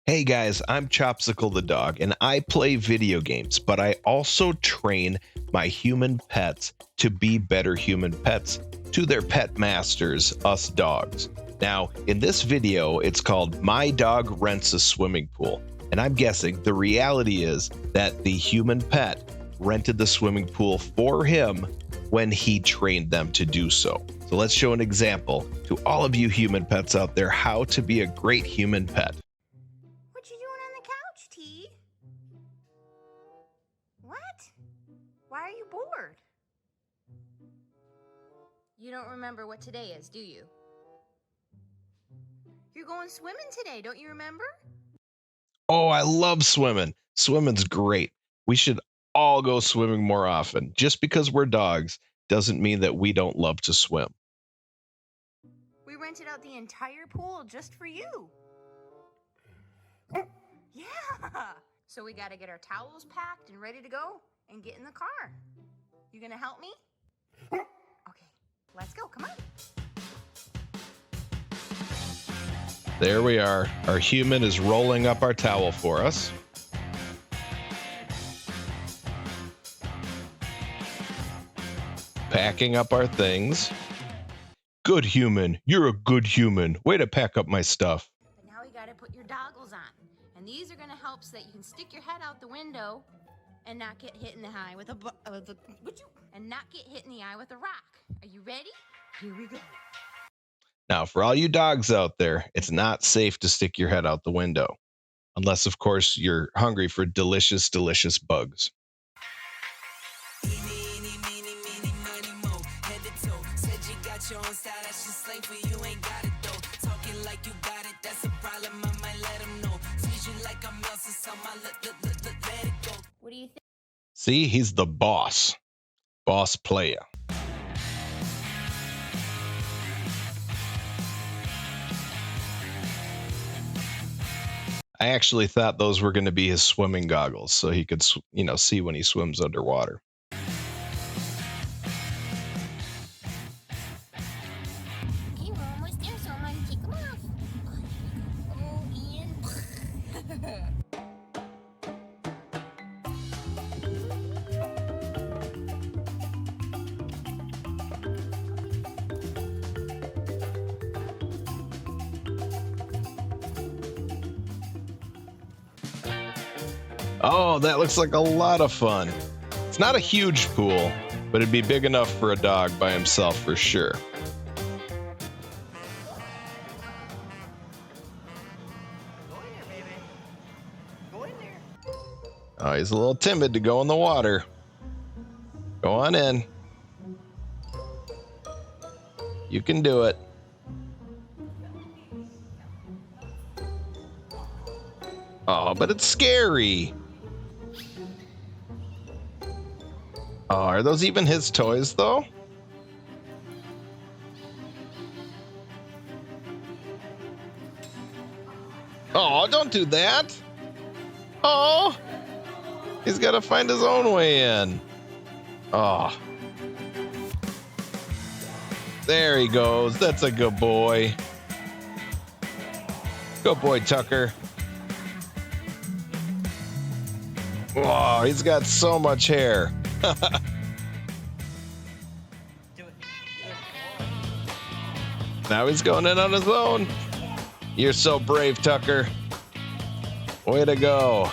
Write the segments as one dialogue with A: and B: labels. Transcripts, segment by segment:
A: Hey guys, I'm Chopsicle the dog, and I play video games, but I also train my human pets to be better human pets to their pet masters, us dogs. Now, in this video, it's called My Dog Rents a Swimming Pool, and I'm guessing the reality is that the human pet rented the swimming pool for him when he trained them to do so. So let's show an example to all of you human pets out there how to be a great human pet.
B: What you doing on the couch, T? What? Why are you bored? You don't remember what today is, do you? You're going swimming today, don't you remember?
A: Oh, I love swimming. Swimming's great. We should all go swimming more often. Just because we're dogs doesn't mean that we don't love to swim.
B: We rented out the entire pool just for you. Yeah. So we gotta get our towels packed and ready to go and get in the car. You gonna help me? Okay, let's go, come on.
A: There we are. Our human is rolling up our towel for us. Packing up our things. Good human. You're a good human. Way to pack up my stuff.
B: But now we gotta put your goggles on. And these are gonna help so that you can stick your head out the window and not get hit in the eye with a rock. Are you ready? Here we go.
A: Now, for all you dogs out there, it's not safe to stick your head out the window. Unless, of course, you're hungry for delicious, delicious bugs.
B: What do you think?
A: See, he's the boss. Boss player. I actually thought those were going to be his swimming goggles so he could, see when he swims underwater.
B: Okay, we're almost there, so I'm gonna take them off. Oh, Ian.
A: Oh, that looks like a lot of fun. It's not a huge pool, but it'd be big enough for a dog by himself for sure.
B: Go in there, baby. Go in there.
A: Oh, he's a little timid to go in the water. Go on in. You can do it. Oh, but it's scary. Oh, are those even his toys, though? Oh, don't do that. Oh, he's got to find his own way in. Oh. There he goes. That's a good boy. Good boy, Tucker. Whoa, he's got so much hair. Now he's going in on his own. You're so brave, Tucker. Way to go.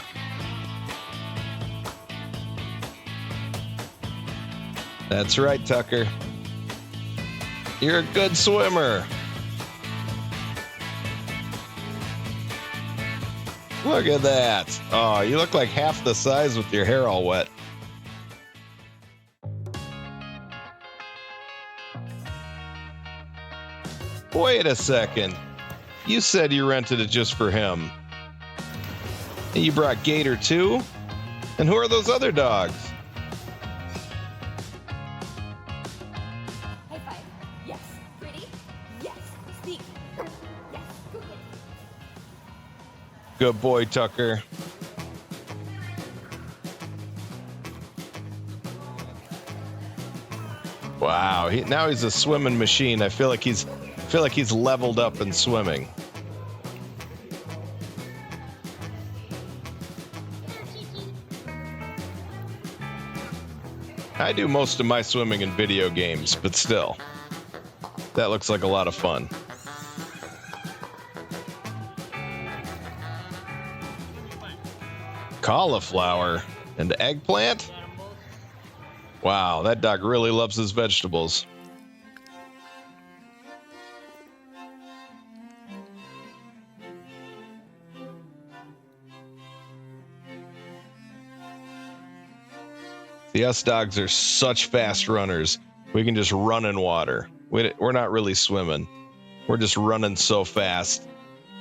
A: That's right, Tucker. You're a good swimmer. Look at that. Oh, you look like half the size with your hair all wet. Wait a second. You said you rented it just for him. And you brought Gator too? And who are those other dogs?
B: High five. Yes. Ready? Yes. Speak. Yes. Go ahead.
A: Good boy, Tucker. Wow, now he's a swimming machine. I feel like he's leveled up in swimming. I do most of my swimming in video games, but still. That looks like a lot of fun. Cauliflower and eggplant? Wow, that dog really loves his vegetables. See, us dogs are such fast runners. We can just run in water. We're not really swimming. We're just running so fast.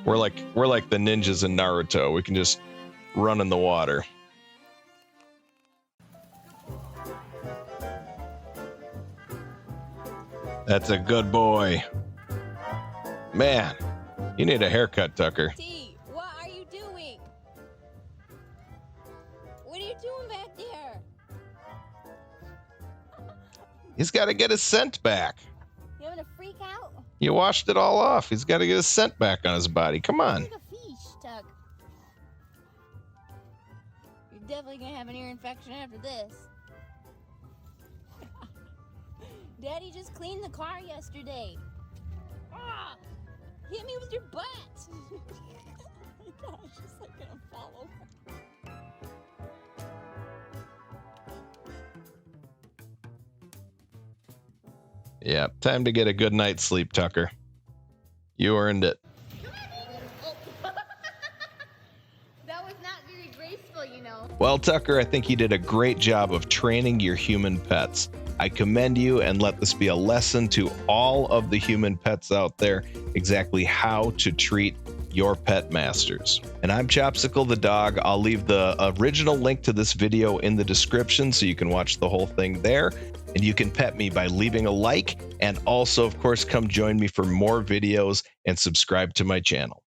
A: We're like the ninjas in Naruto. We can just run in the water. That's a good boy. Man, you need a haircut, Tucker.
C: T, what are you doing? What are you doing back there?
A: He's got to get his scent back.
C: You having a freak out?
A: You washed it all off. He's got to get his scent back on his body. Come on.
C: Like a fish, Tuck. You're definitely gonna have an ear infection after this. Daddy just cleaned the car yesterday. Ah! Hit me with your butt! Oh my gosh, it's like gonna fall over.
A: Yeah, time to get a good night's sleep, Tucker. You earned it.
B: Come on, baby. Oh. That was not very graceful, you know.
A: Well, Tucker, I think you did a great job of training your human pets. I commend you, and let this be a lesson to all of the human pets out there exactly how to treat your pet masters. And I'm Chopsicle the dog. I'll leave the original link to this video in the description so you can watch the whole thing there. And you can pet me by leaving a like, and also, of course, come join me for more videos and subscribe to my channel.